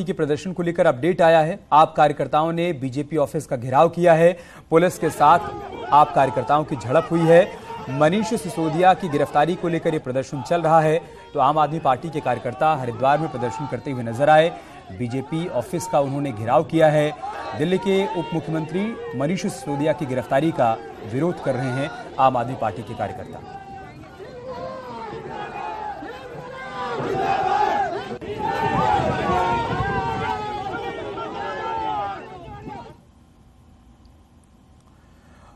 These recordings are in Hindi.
के प्रदर्शन को लेकर अपडेट आया है। आप कार्यकर्ताओं ने बीजेपी ऑफिस का घेराव किया है। पुलिस के साथ आप कार्यकर्ताओं की झड़प हुई है। मनीष सिसोदिया की गिरफ्तारी को लेकर यह प्रदर्शन चल रहा है तो आम आदमी पार्टी के कार्यकर्ता हरिद्वार में प्रदर्शन करते हुए नजर आए। बीजेपी ऑफिस का उन्होंने घेराव किया है। दिल्ली के उप मुख्यमंत्री मनीष सिसोदिया की गिरफ्तारी का विरोध कर रहे हैं आम आदमी पार्टी के कार्यकर्ता।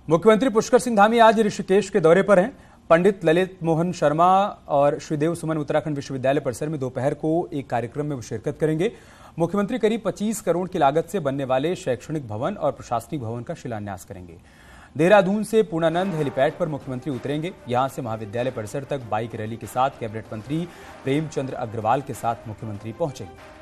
मुख्यमंत्री पुष्कर सिंह धामी आज ऋषिकेश के दौरे पर हैं। पंडित ललित मोहन शर्मा और श्री देव सुमन उत्तराखंड विश्वविद्यालय परिसर में दोपहर को एक कार्यक्रम में वो शिरकत करेंगे। मुख्यमंत्री करीब 25 करोड़ की लागत से बनने वाले शैक्षणिक भवन और प्रशासनिक भवन का शिलान्यास करेंगे। देहरादून से पूर्णानंद हेलीपैड पर मुख्यमंत्री उतरेंगे। यहां से महाविद्यालय परिसर तक बाइक रैली के साथ कैबिनेट मंत्री प्रेमचंद्र अग्रवाल के साथ मुख्यमंत्री पहुंचेंगे।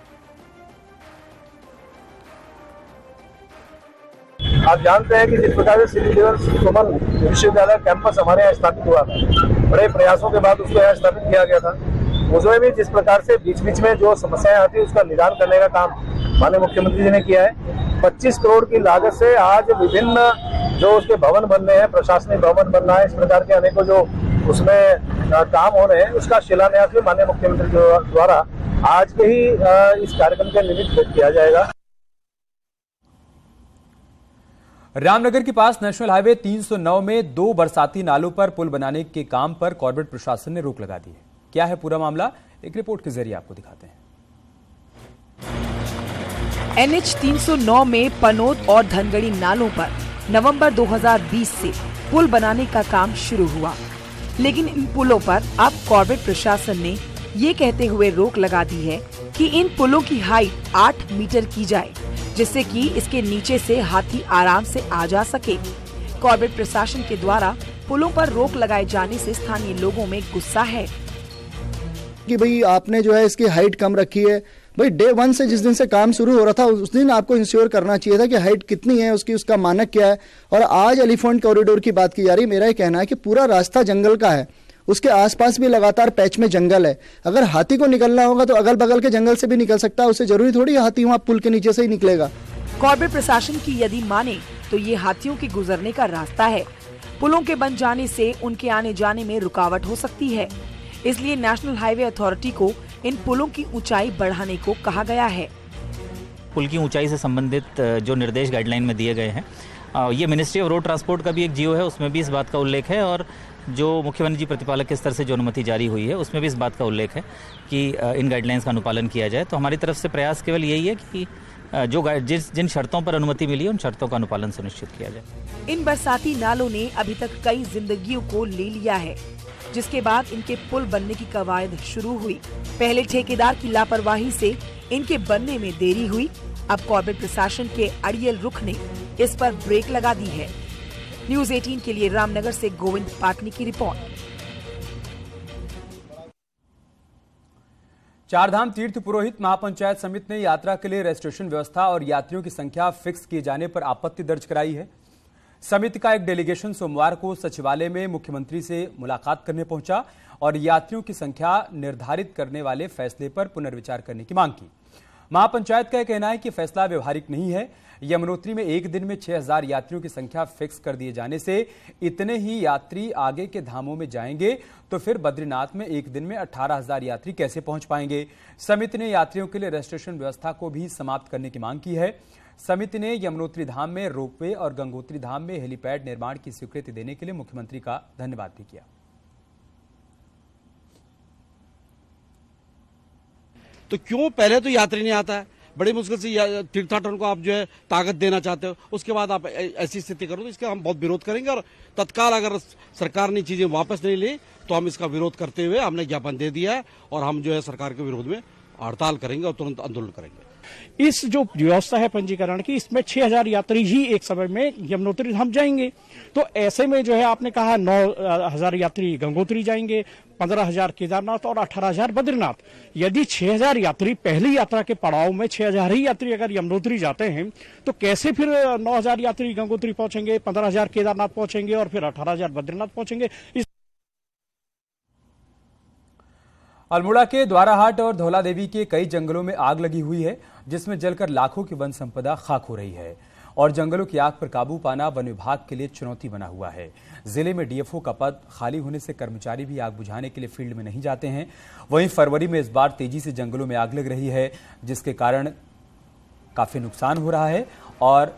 आप जानते हैं कि जिस प्रकार से श्री देव सुमन विश्वविद्यालय कैंपस हमारे यहाँ स्थापित हुआ था, बड़े प्रयासों के बाद उसको यहाँ स्थापित किया गया था। उसमें भी जिस प्रकार से बीच बीच में जो समस्याएं आती है उसका निदान करने का काम माननीय मुख्यमंत्री जी ने किया है। 25 करोड़ की लागत से आज विभिन्न जो उसके भवन बन रहे हैं, प्रशासनिक भवन बन रहा है, इस प्रकार के अनेकों जो उसमें काम हो रहे हैं, उसका शिलान्यास भी माननीय मुख्यमंत्री द्वारा आज के ही इस कार्यक्रम के निमित्त किया जाएगा। रामनगर के पास नेशनल हाईवे 309 में 2 बरसाती नालों पर पुल बनाने के काम पर कॉर्पोरेट प्रशासन ने रोक लगा दी है। क्या है पूरा मामला, एक रिपोर्ट के जरिए आपको दिखाते हैं। NH 309 में पनोत और धनगढ़ी नालों पर नवंबर 2020 से पुल बनाने का काम शुरू हुआ, लेकिन इन पुलों पर अब कॉर्पोरेट प्रशासन ने ये कहते हुए रोक लगा दी है कि इन पुलों की हाइट 8 मीटर की जाए, जिससे कि इसके नीचे से हाथी आराम से आ जा सके। कॉर्पोरेट प्रशासन के द्वारा पुलों पर रोक लगाए जाने से स्थानीय लोगों में गुस्सा है कि भाई आपने जो है इसकी हाइट कम रखी है। भाई डे 1 से जिस दिन से काम शुरू हो रहा था उस दिन आपको इंश्योर करना चाहिए था कि हाइट कितनी है उसकी, उसका मानक क्या है। और आज एलिफेंट कॉरिडोर की बात की जा रही है। मेरा ये कहना है कि पूरा रास्ता जंगल का है, उसके आसपास भी लगातार पैच में जंगल है। अगर हाथी को निकलना होगा तो अगल बगल के जंगल से भी निकल सकता है, उससे जरूरी थोड़ी हाथी वहाँ पुल के नीचे से ही निकलेगा। कॉर्पोरेट प्रशासन की यदि माने तो ये हाथियों के गुजरने का रास्ता है। पुलों के बन जाने से उनके आने जाने में रुकावट हो सकती है, इसलिए नेशनल हाईवे अथॉरिटी को इन पुलों की ऊंचाई बढ़ाने को कहा गया है। पुल की ऊंचाई से संबंधित जो निर्देश गाइडलाइन में दिए गए हैं, ये मिनिस्ट्री ऑफ रोड ट्रांसपोर्ट का भी एक जियो है, उसमें भी इस बात का उल्लेख है। और जो मुख्यमंत्री जी प्रतिपालक के स्तर से जो अनुमति जारी हुई है उसमें भी इस बात का उल्लेख है कि इन गाइडलाइंस का अनुपालन किया जाए। तो हमारी तरफ से प्रयास केवल यही है कि जिन शर्तों पर अनुमति मिली है उन शर्तों का अनुपालन सुनिश्चित किया जाए। इन बरसाती नालों ने अभी तक कई जिंदगियों को ले लिया है, जिसके बाद इनके पुल बनने की कवायद शुरू हुई। पहले ठेकेदार की लापरवाही से इनके बनने में देरी हुई। अब कॉर्पोरेट प्रशासन के अड़ियल रुख ने इस पर ब्रेक लगा दी है। न्यूज़ 18 के लिए रामनगर से गोविंद पाटनी की रिपोर्ट। चारधाम तीर्थ पुरोहित महापंचायत समिति ने यात्रा के लिए रजिस्ट्रेशन व्यवस्था और यात्रियों की संख्या फिक्स किए जाने पर आपत्ति दर्ज कराई है। समिति का एक डेलीगेशन सोमवार को सचिवालय में मुख्यमंत्री से मुलाकात करने पहुंचा और यात्रियों की संख्या निर्धारित करने वाले फैसले पर पुनर्विचार करने की मांग की। महापंचायत का यह कहना है कि फैसला व्यवहारिक नहीं है। यमुनोत्री में एक दिन में 6000 यात्रियों की संख्या फिक्स कर दिए जाने से इतने ही यात्री आगे के धामों में जाएंगे तो फिर बद्रीनाथ में एक दिन में 18000 यात्री कैसे पहुंच पाएंगे। समिति ने यात्रियों के लिए रजिस्ट्रेशन व्यवस्था को भी समाप्त करने की मांग की है। समिति ने यमुनोत्री धाम में रोपवे और गंगोत्री धाम में हेलीपैड निर्माण की स्वीकृति देने के लिए मुख्यमंत्री का धन्यवाद भी किया। तो क्यों पहले तो यात्री नहीं आता है, बड़ी मुश्किल से तीर्थाटन को आप जो है ताकत देना चाहते हो, उसके बाद आप ऐसी स्थिति करो तो इसका हम बहुत विरोध करेंगे। और तत्काल अगर सरकार ने चीजें वापस नहीं ली तो हम इसका विरोध करते हुए हमने ज्ञापन दे दिया है और हम जो है सरकार के विरोध में हड़ताल करेंगे और तुरंत आंदोलन करेंगे। इस जो व्यवस्था है पंजीकरण की, इसमें 6000 यात्री ही एक समय में यमुनोत्री धाम जाएंगे। तो ऐसे में जो है आपने कहा 9000 यात्री गंगोत्री जाएंगे, 15000 केदारनाथ और 18000 बद्रीनाथ। यदि 6000 यात्री पहली यात्रा के पड़ाव में 6000 ही यात्री अगर यमुनोत्री जाते हैं तो कैसे फिर 9000 यात्री गंगोत्री पहुंचेंगे, 15000 केदारनाथ पहुंचेंगे और फिर 18000 बद्रीनाथ पहुंचेंगे। अल्मोड़ा के द्वाराहाट और धौला देवी के कई जंगलों में आग लगी हुई है, जिसमें जलकर लाखों की वन संपदा खाक हो रही है और जंगलों की आग पर काबू पाना वन विभाग के लिए चुनौती बना हुआ है। जिले में डीएफओ का पद खाली होने से कर्मचारी भी आग बुझाने के लिए फील्ड में नहीं जाते हैं। वहीं फरवरी में इस बार तेजी से जंगलों में आग लग रही है, जिसके कारण काफी नुकसान हो रहा है और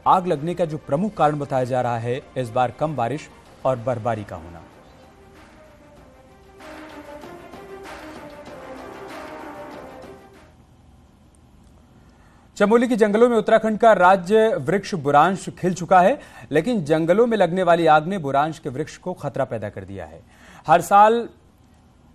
आग लगने का जो प्रमुख कारण बताया जा रहा है इस बार कम बारिश और बर्फबारी का होना। चमोली के जंगलों में उत्तराखंड का राज्य वृक्ष बुरांश खिल चुका है, लेकिन जंगलों में लगने वाली आग ने बुरांश के वृक्ष को खतरा पैदा कर दिया है। हर साल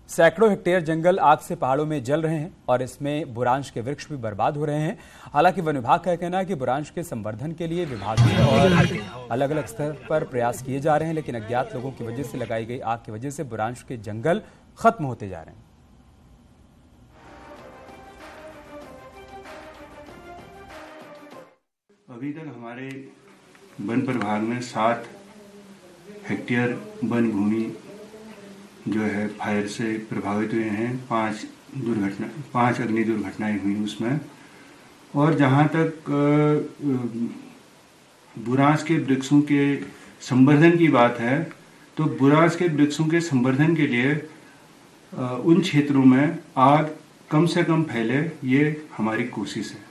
सैकड़ों हेक्टेयर जंगल आग से पहाड़ों में जल रहे हैं और इसमें बुरांश के वृक्ष भी बर्बाद हो रहे हैं। हालांकि वन विभाग का कहना है कि बुरांश के संवर्धन के लिए विभागीय और अलग अलग स्तर पर प्रयास किए जा रहे हैं, लेकिन अज्ञात लोगों की वजह से लगाई गई आग की वजह से बुरांश के जंगल खत्म होते जा रहे हैं। अभी तक हमारे वन प्रभाग में 7 हेक्टेयर वन भूमि जो है फायर से प्रभावित हुए हैं। 5 अग्नि दुर्घटनाएं हुई उसमें। और जहां तक बुरांश के वृक्षों के संवर्धन की बात है, तो बुरांश के वृक्षों के संवर्धन के लिए उन क्षेत्रों में आग कम से कम फैले, ये हमारी कोशिश है।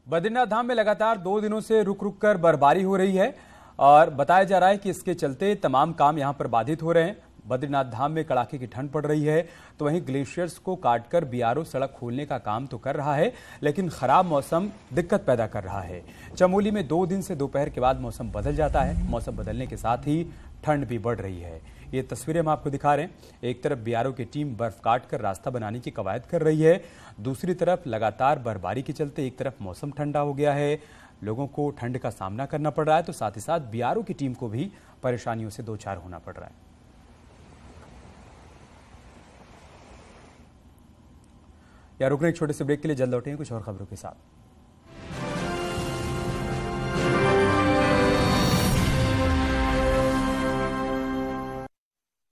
बद्रीनाथ धाम में लगातार 2 दिनों से रुक रुक कर बर्फबारी हो रही है और बताया जा रहा है कि इसके चलते तमाम काम यहां पर बाधित हो रहे हैं। बद्रीनाथ धाम में कड़ाके की ठंड पड़ रही है, तो वहीं ग्लेशियर्स को काटकर बीआरओ सड़क खोलने का काम तो कर रहा है, लेकिन खराब मौसम दिक्कत पैदा कर रहा है। चमोली में 2 दिन से दोपहर के बाद मौसम बदल जाता है। मौसम बदलने के साथ ही ठंड भी बढ़ रही है। ये तस्वीरें हम आपको दिखा रहे हैं। एक तरफ बीआरओ की टीम बर्फ काटकर रास्ता बनाने की कवायद कर रही है, दूसरी तरफ लगातार बर्फबारी के चलते एक तरफ मौसम ठंडा हो गया है, लोगों को ठंड का सामना करना पड़ रहा है, तो साथ ही साथ बीआरओ की टीम को भी परेशानियों से दो चार होना पड़ रहा है। या रुकने एक छोटे से ब्रेक के लिए जल्द लौटेंगे कुछ और खबरों के साथ।